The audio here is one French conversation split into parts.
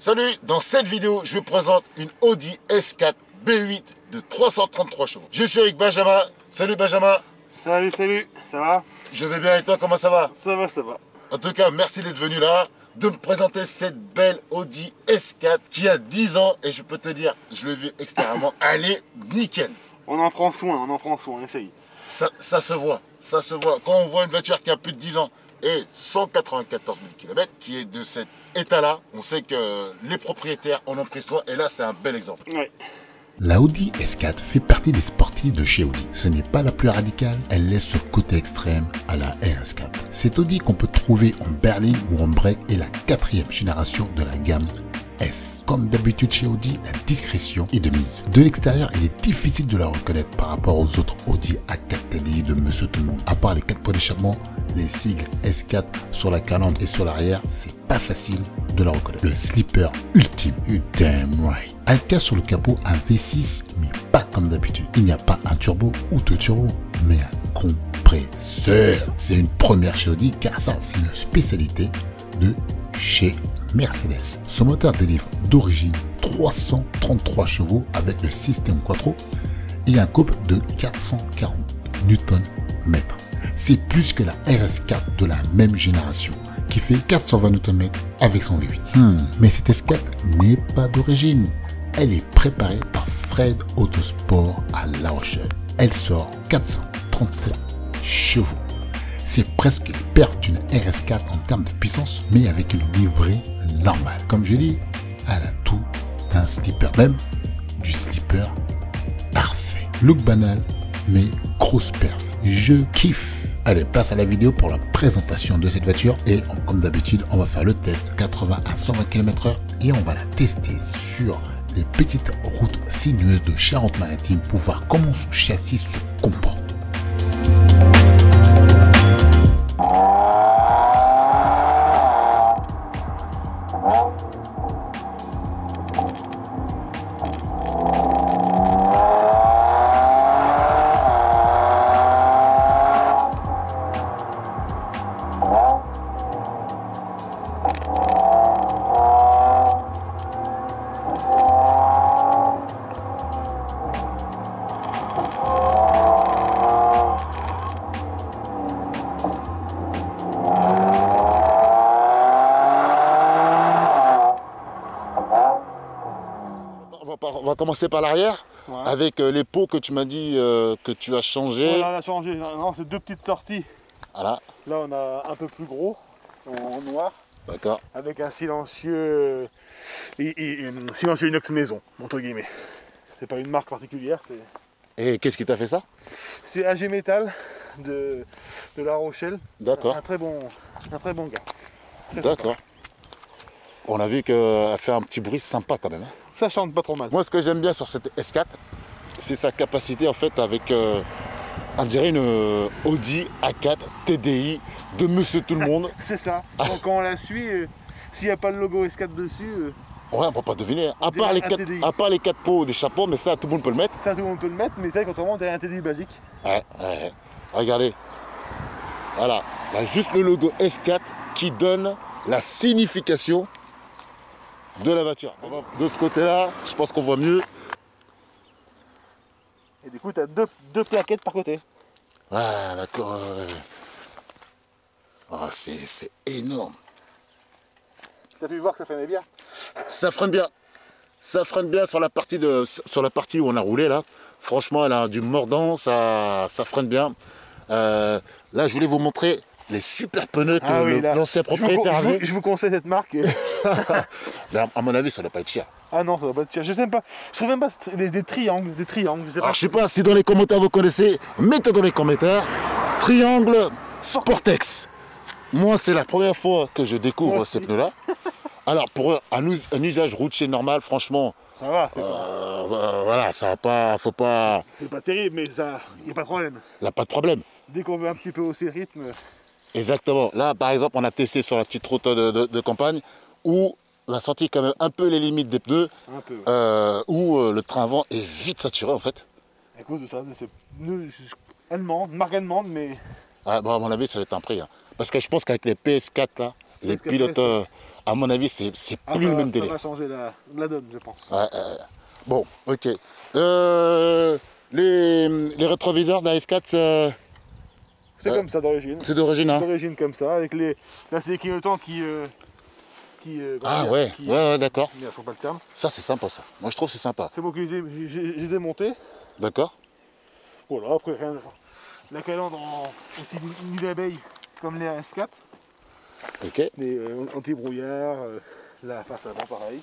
Salut, dans cette vidéo, je vous présente une Audi S4 B8 de 333 chevaux. Je suis avec Benjamin. Salut Benjamin. Salut, ça va? Je vais bien et toi, comment ça va? Ça va, ça va. En tout cas, merci d'être venu là, de me présenter cette belle Audi S4 qui a 10 ans et je peux te dire, je l'ai vu extérieurement, elle est nickel. On en prend soin, essaye. Ça se voit, ça se voit. Quand on voit une voiture qui a plus de 10 ans et 194 000 km, qui est de cet état-là, on sait que les propriétaires en ont pris soin et là, c'est un bel exemple. Ouais. La Audi S4 fait partie des sportifs de chez Audi. Ce n'est pas la plus radicale, elle laisse ce côté extrême à la RS4. Cette Audi qu'on peut trouver en berline ou en break est la 4e génération de la gamme S. Comme d'habitude chez Audi, la discrétion est de mise. De l'extérieur, il est difficile de la reconnaître par rapport aux autres Audi A4 TDI de Monsieur Tout-le-Monde. À part les 4 points d'échappement, les sigles S4 sur la calandre et sur l'arrière, c'est pas facile de la reconnaître. Le slipper ultime, you damn right. Elle cache sur le capot un V6, mais pas comme d'habitude. Il n'y a pas un turbo ou deux turbos, mais un compresseur. C'est une première chez Audi, car ça, c'est une spécialité de chez Mercedes. Ce moteur délivre d'origine 333 chevaux avec le système Quattro et un couple de 440 Nm. C'est plus que la RS4 de la même génération qui fait 420 Nm avec son V8. Mais cette S4 n'est pas d'origine. Elle est préparée par Fred Autosport à La Rochelle. Elle sort 437 chevaux. C'est presque les perfs d'une RS4 en termes de puissance, mais avec une livrée normale. Comme je dis, elle a tout d'un slipper, même du slipper parfait. Look banal, mais grosse perf. Je kiffe. Allez, passe à la vidéo pour la présentation de cette voiture. Et comme d'habitude, on va faire le test 80 à 120 km/h et on va la tester sur les petites routes sinueuses de Charente-Maritime pour voir comment son châssis se comporte. On va commencer par l'arrière, Ouais. avec les pots que tu m'as dit que tu as changé. Ouais, on a changé. Non, c'est deux petites sorties. Voilà, Là, on a un peu plus gros, en noir, d'accord. avec un silencieux, silencieux inox maison, entre guillemets. C'est pas une marque particulière, Et qu'est-ce qui t'a fait ça? c'est AG Metal de La Rochelle. D'accord, Un très bon gars. Très sympa. d'accord. On a vu qu'elle fait un petit bruit sympa quand même. Hein. Ça chante pas trop mal. Moi, ce que j'aime bien sur cette S4, c'est sa capacité en fait avec, on dirait une Audi A4 TDI de Monsieur Tout-le-Monde. C'est ça. Donc quand on la suit, s'il n'y a pas le logo S4 dessus, Ouais, on peut pas deviner. Hein. À dirait part, un TDI. à part les 4 pots des chapeaux, mais ça, tout le monde peut le mettre. ça tout le monde peut le mettre, mais c'est vrai qu'autrement on dirait un TDI basique. Ouais. Regardez. Voilà. Là, juste le logo S4 qui donne la signification de la voiture. De ce côté-là, je pense qu'on voit mieux. Et du coup, tu as deux plaquettes par côté. Ah, d'accord. Ah, c'est énorme. Tu as pu voir que ça freinait bien. Ça freine bien. Ça freine bien sur la partie où on a roulé là. Franchement, elle a du mordant, ça freine bien. Là, je voulais vous montrer les super pneus que l'ancien propriétaire avait. Je vous conseille cette marque. Mais à mon avis, ça ne doit pas être cher. Ah non, ça doit pas être cher. Je sais même pas. Je trouve même pas des triangles. Je sais Alors, pas. je sais pas si dans les commentaires vous connaissez, mettez dans les commentaires. Triangle Sportex. Moi, c'est la première fois que je découvre ces pneus-là. Alors, pour un usage routier normal, franchement, Ça va, voilà, ça va pas, faut pas, c'est pas terrible, mais ça, y a pas de problème. là, pas de problème. Dès qu'on veut un petit peu hausser le rythme, Exactement. Là, par exemple, on a testé sur la petite route de campagne où on a senti quand même un peu les limites des pneus, un peu. où le train avant est vite saturé en fait. À cause de ça, c'est allemande, marque allemande, mais Ah, bon, à mon avis, ça va être un prix. Hein. Parce que je pense qu'avec les PS4, là, les PS4, pilotes À mon avis, c'est Ah, plus le même ça délire. va changer la donne, je pense. Ouais, bon, ok. Les rétroviseurs de la S4, C'est comme ça d'origine. c'est d'origine, hein? D'origine comme ça, avec les. Là, c'est les clignotants qui. Ah ouais, ouais, d'accord. Il ne faut pas le terme. Ça, c'est sympa, ça. Moi, je trouve que c'est sympa. C'est moi qui les ai montés. D'accord? Voilà, après rien. La calandre aussi nid d'abeille comme les S4. Ok. Les anti-brouillard, la face avant pareil.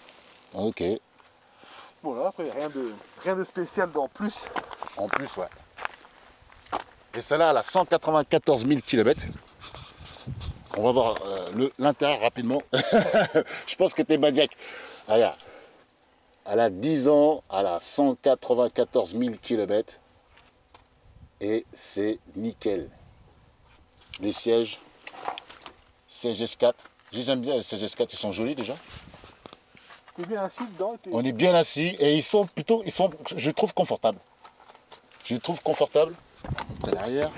Ok. Voilà, après rien de spécial en plus. En plus, ouais. Et celle-là, elle a 194 000 km. On va voir l'intérieur rapidement. Je pense que t'es maniaque. Ah, regarde. Elle a 10 ans, elle a 194 000 km. Et c'est nickel. Les sièges S4. Je les aime bien, les sièges S4, ils sont jolis déjà. T'es bien assis dedans. On est bien assis et ils sont, je les trouve confortables. Je les trouve confortables. À l'arrière.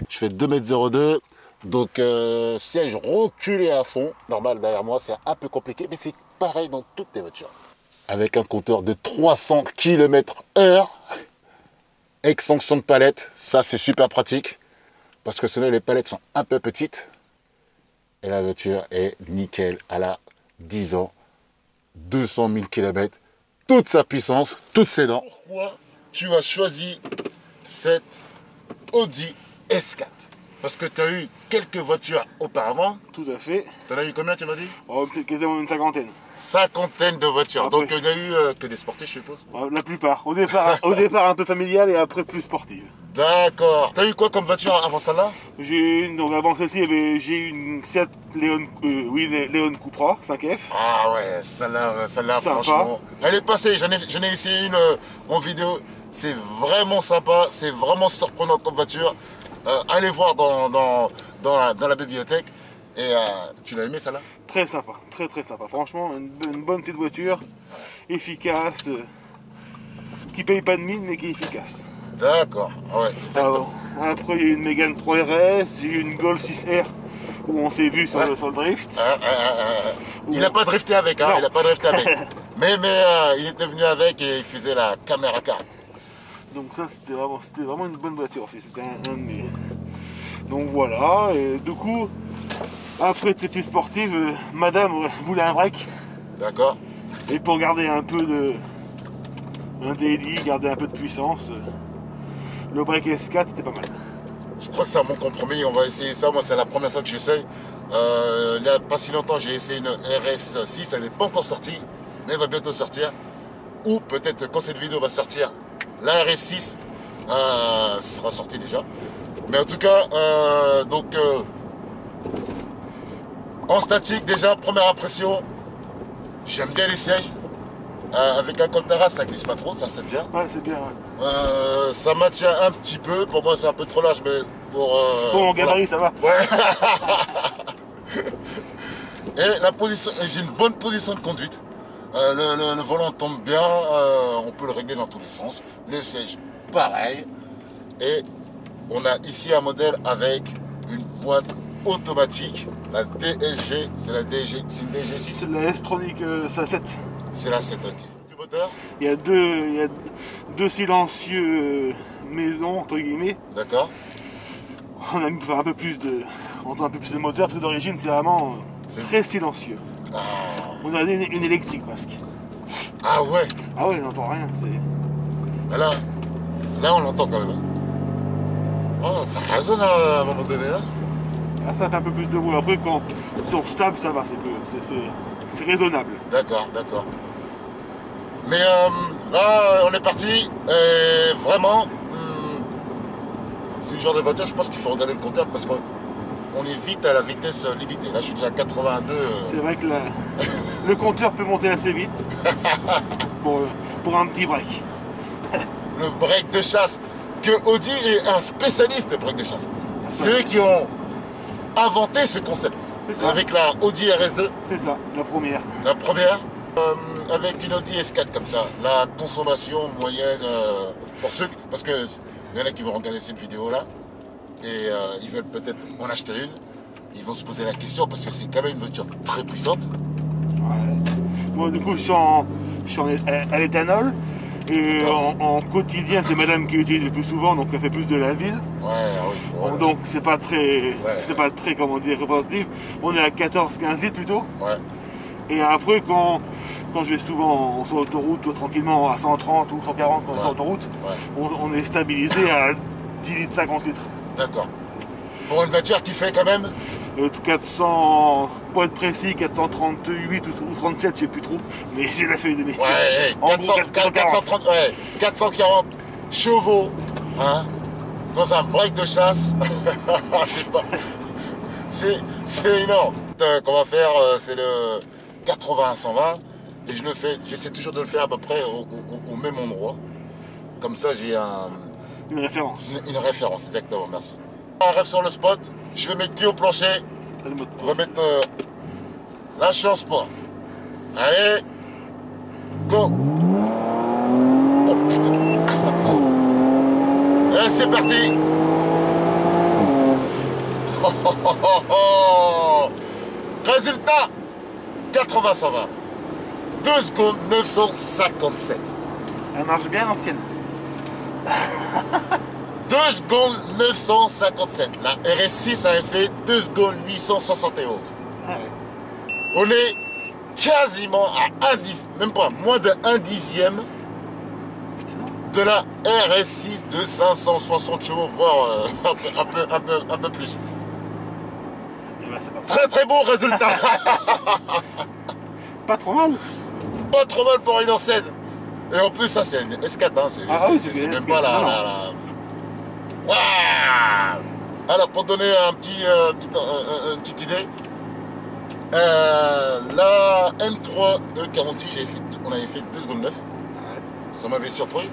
Je fais 2,02 m. Donc siège reculé à fond. Normal, derrière moi, c'est un peu compliqué, mais c'est pareil dans toutes les voitures. Avec un compteur de 300 km/h. Extension de palette. Ça, c'est super pratique. Parce que sinon, les palettes sont un peu petites. Et la voiture est nickel. Elle a 10 ans. 200 000 km. Toute sa puissance, toutes ses dents. Pourquoi tu as choisi cette Audi S4? Parce que tu as eu quelques voitures auparavant. Tout à fait. Tu en as eu combien, tu m'as dit? Oh, peut-être quasiment une cinquantaine. Cinquantaine de voitures. Après. Donc il n'y a eu que des sportifs, je suppose. La plupart. Au départ un peu familial et après plus sportive. D'accord. Tu as eu quoi comme voiture avant celle-là? Donc avant celle-ci, j'ai eu une Seat Leon Cupra 5F. Ah ouais, celle-là, Sympa. franchement. Elle est passée, j'en ai essayé une en vidéo. C'est vraiment sympa, c'est vraiment surprenant comme voiture. Allez voir dans la bibliothèque. Et tu l'as aimé celle-là? Très sympa, très très sympa. Franchement, une bonne petite voiture, efficace, qui paye pas de mine mais qui est efficace. D'accord, ouais, exactement. Après, il y a eu une Mégane 3 RS, j'ai eu une Golf 6R où on s'est vu sur le drift. Il n'a pas drifté avec, hein, Non. il a pas drifté avec. mais il était venu avec et il faisait la caméra car. Donc ça, c'était vraiment une bonne voiture aussi. C'était un de mes... Donc voilà, et du coup, après cette sportive, madame voulait un break. D'accord. Et pour garder un peu un daily, garder un peu de puissance, le break S4 c'était pas mal. Je crois que c'est un bon compromis, on va essayer ça. Moi, c'est la première fois que j'essaye. Il n'y a pas si longtemps, j'ai essayé une RS6, elle n'est pas encore sortie, mais elle va bientôt sortir. Ou peut-être quand cette vidéo va sortir, la RS6 sera sortie déjà. Mais en tout cas, en statique, déjà, première impression, j'aime bien les sièges. Avec un Coltara, ça glisse pas trop, ça c'est bien. Ouais, c'est bien. Ouais. Ça maintient un petit peu, pour moi c'est un peu trop large, mais pour Bon, en gabarit, ça va. Ouais. Et la position, j'ai une bonne position de conduite. Le volant tombe bien, on peut le régler dans tous les sens. Le siège, pareil. Et on a ici un modèle avec une boîte automatique, la DSG, c'est la DSG, c'est une DSG6. C'est de la S-Tronic 7. C'est la 7, ok. Du moteur? Il y a deux silencieux maison, entre guillemets. D'accord. On a mis un peu plus de moteur, parce que d'origine c'est vraiment très silencieux. Ah, On a une électrique presque. ah ouais. Ah ouais, on n'entend rien. Mais là on l'entend quand même. Hein. Oh, ça résonne à un moment donné. Hein. Ah, ça fait un peu plus de bruit. Après, quand sur stable, ça va, c'est raisonnable. D'accord, d'accord. Mais là, on est parti. Et vraiment, c'est le genre de voiture, je pense qu'il faut regarder le compteur parce qu'on est vite à la vitesse limitée. Là, je suis déjà à 82. C'est vrai que le compteur peut monter assez vite pour un petit break. Le break de chasse, que Audi est un spécialiste de break de chasse. C'est eux qui ont inventé ce concept. C'est ça. Avec la Audi RS2. C'est ça, la première. La première, avec une Audi S4 comme ça, la consommation moyenne, parce que il y en a qui vont regarder cette vidéo là et ils veulent peut-être en acheter une. ils vont se poser la question parce que c'est quand même une voiture très puissante. Ouais. Moi, du coup, je suis à l'éthanol. Et en quotidien, c'est madame qui utilise le plus souvent, donc elle fait plus de la ville. Ouais, oui. Bon, donc c'est pas très, comment dire, représentatif. On est à 14-15 litres plutôt. Ouais. Et après, quand je vais souvent sur l'autoroute, tranquillement à 130 ou 140 quand on est sur l'autoroute, on est stabilisé à 10 litres 50 litres. D'accord. Pour une voiture qui fait quand même 400, pour être précis, 438 ou 37, je sais plus trop, mais j'ai la feuille de mes. Ouais, 440 chevaux, hein, dans un break de chasse, c'est énorme. Qu'on va faire, c'est le 80-120, et j'essaie toujours de le faire à peu près au même endroit. Comme ça, j'ai une référence. Une référence, exactement, merci. On rêve sur le spot, je vais mettre pied au plancher, on va mettre... là, je suis en sport. Allez, go. Oh putain, à 5%. Allez, c'est parti. Résultat, 80-120. 2 secondes 957. Elle marche bien l'ancienne. 2 secondes 957. La RS6 avait fait 2 secondes 871. Ah ouais. On est quasiment à 1 dixième, même pas moins de 1 dixième de la RS6 de 560 chevaux, voire un peu plus. Eh ben, c'est pas Très beau résultat. Pas trop mal. Pas trop mal pour une ancienne. Et en plus, ça c'est une S4, hein. C'est même pas la... Waouh. Alors, pour donner une petite idée, la M3 E46, on avait fait 2 secondes 9. Ça m'avait surpris,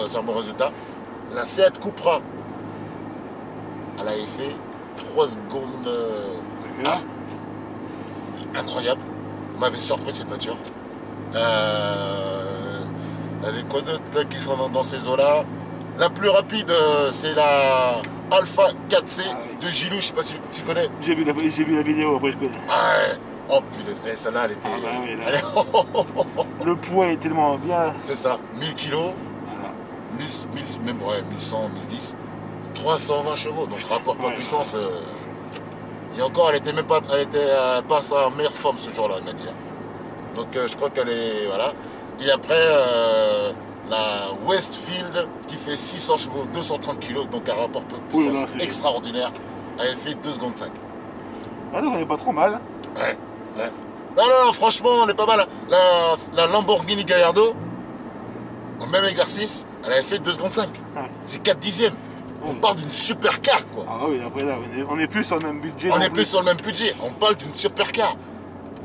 c'est un bon résultat. La Seat Cupra, elle avait fait 3 secondes 1. Incroyable. M'avait surpris cette voiture. Il y avait quoi d'autre qui sont dans ces eaux-là? La plus rapide, c'est la Alpha 4C de Gilou, je sais pas si tu connais. J'ai vu la vidéo, après je connais. Ah ouais. Oh putain, celle-là, elle était... Ah bah oui, là. Le poids est tellement bien. C'est ça, 1000 kilos, Voilà. 1100, 1010, 320 chevaux, donc rapport poids-puissance. Et encore, elle était pas à sa meilleure forme ce jour-là, on va dire. Donc je crois qu'elle est... Voilà. Et après... la Westfield qui fait 600 chevaux, 230 kg, donc un rapport de puissance extraordinaire, elle fait 2 secondes 5. Ah donc on est pas trop mal. Ouais. Non, franchement, on est pas mal. La Lamborghini Gallardo, au même exercice, elle avait fait 2 secondes 5. Ouais. C'est 4 dixièmes. On parle d'une supercar, quoi. Ah oui, après là, on est plus sur le même budget. On est plus sur le même budget. On parle d'une supercar.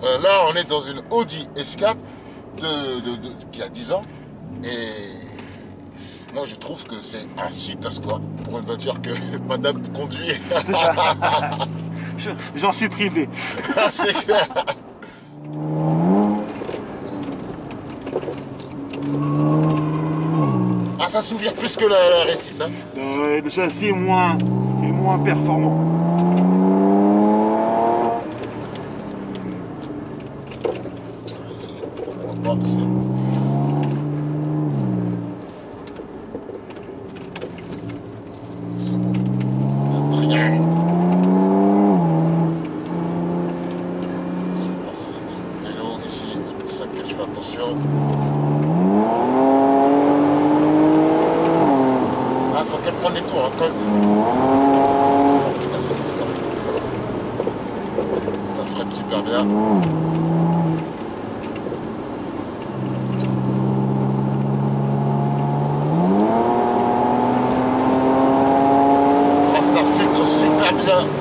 Là, on est dans une Audi S4 qui a 10 ans. Et moi je trouve que c'est un super score pour une voiture que madame conduit. C'est ça. J'en suis privé. C'est clair. Ah, ça s'ouvre plus que la RS6, hein. Le châssis est moins performant.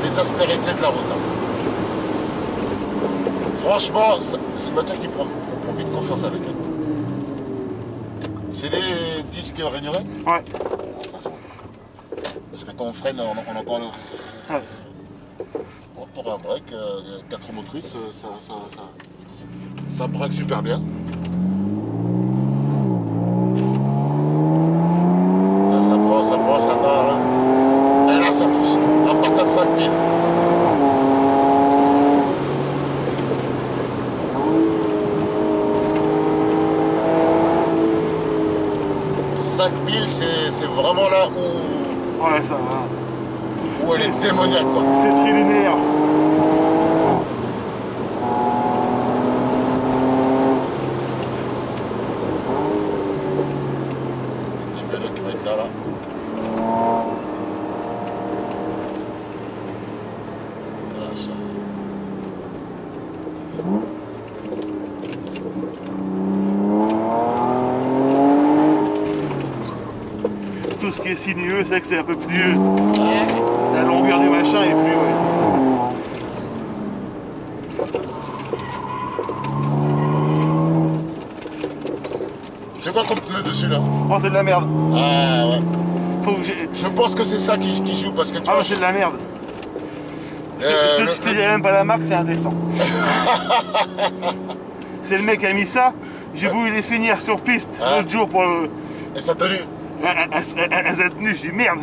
Les aspérités de la route. Franchement, c'est une voiture on prend vite confiance avec elle. C'est des disques rainurés? Ouais. Ça, c'est bon. Parce que quand on freine, on entend le... Ouais. Bon, pour un break, 4 motrices, ça braque super bien. Là, ça prend, ça part, là. Et là, ça pousse à partir de 5000. 5000, c'est vraiment là où, Ouais, ça va. elle est démoniaque, quoi. C'est très linéaire. Il fait le cuvette là. Tout ce qui est sinueux, c'est que c'est un peu plus... La longueur du machin est plus... Ouais. C'est quoi comme pneu dessus là? Oh, c'est de la merde. Ah ouais. Faut que j'ai... Je pense que c'est ça qui joue parce que tu Ah, vois. c'est de la merde. Je te dirais même pas la marque, c'est indécent. C'est le mec qui a mis ça. J'ai voulu les finir sur piste l'autre jour pour le... Et ça tenu. Elles ont tenu, je dis merde.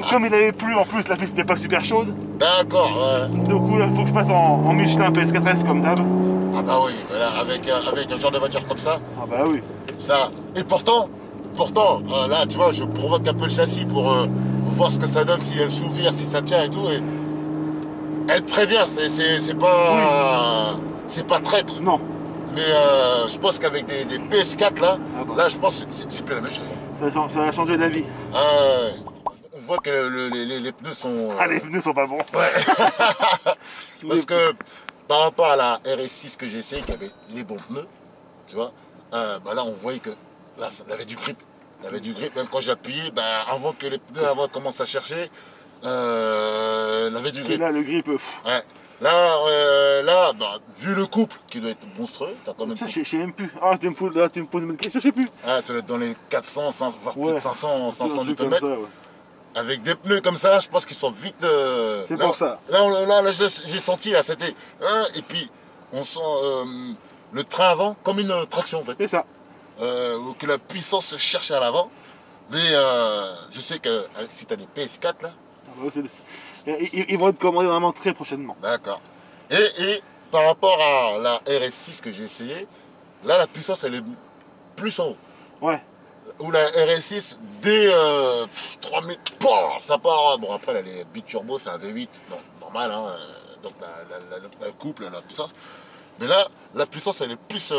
comme il avait plu en plus, la piste n'était pas super chaude. D'accord, ouais. Du coup, il faut que je passe en Michelin PS4S comme d'hab. Ah bah oui, voilà, avec un genre de voiture comme ça, Ah bah oui. ça. Et pourtant, là, tu vois, je provoque un peu le châssis pour voir ce que ça donne, si elle s'ouvre, si ça tient et tout. Et elle prévient, c'est pas, c'est pas traître. Non. Mais je pense qu'avavec des PS4 là, Ah bah. là, je pense que c'est plus la même chose. Ça va changer la vie. Ah, ouais. On voit que les pneus sont. Ah, les pneus sont pas bons. Ouais. Parce que par rapport à la RS6 que j'ai essayé, qui avait les bons pneus, tu vois, bah là on voyait que là, ça avait du grip. Il avait du grip, même quand j'appuyais, bah, avant que les pneus commencent à chercher, il avait du Et grip. là, le grip... Ouais. Là, bah, vu le couple qui doit être monstrueux, t'as quand même. Ça, je sais même plus. Ah, tu me poses une question, je sais plus. Ah, ça doit être dans les 400, 500, voire Ouais. peut-être 500 Un truc comme Nm. ça, ouais. Avec des pneus comme ça, je pense qu'ils sont vite. C'est là, pour ça. Là, j'ai senti, là, c'était. Et puis, on sent le train avant comme une traction, en fait. C'est ça. Où que la puissance se cherche à l'avant. Mais je sais que si tu as des PS4, là. Ah bah, ils vont être commandés vraiment très prochainement. D'accord. Et par rapport à la RS6 que j'ai essayé, là, la puissance, elle est plus en haut. Ouais. Ou la RS6, dès 3000, ça part. Bon, après, là, les biturbo, c'est un V8, non, normal, hein, donc la couple, la puissance. Mais là, la puissance, elle est plus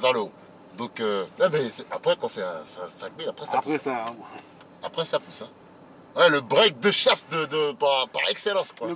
vers le haut. Donc, là, mais après, quand c'est à 5000, après, ça pousse. Ça... Après, ça pousse. Hein. Ouais, le break de chasse par excellence, quoi.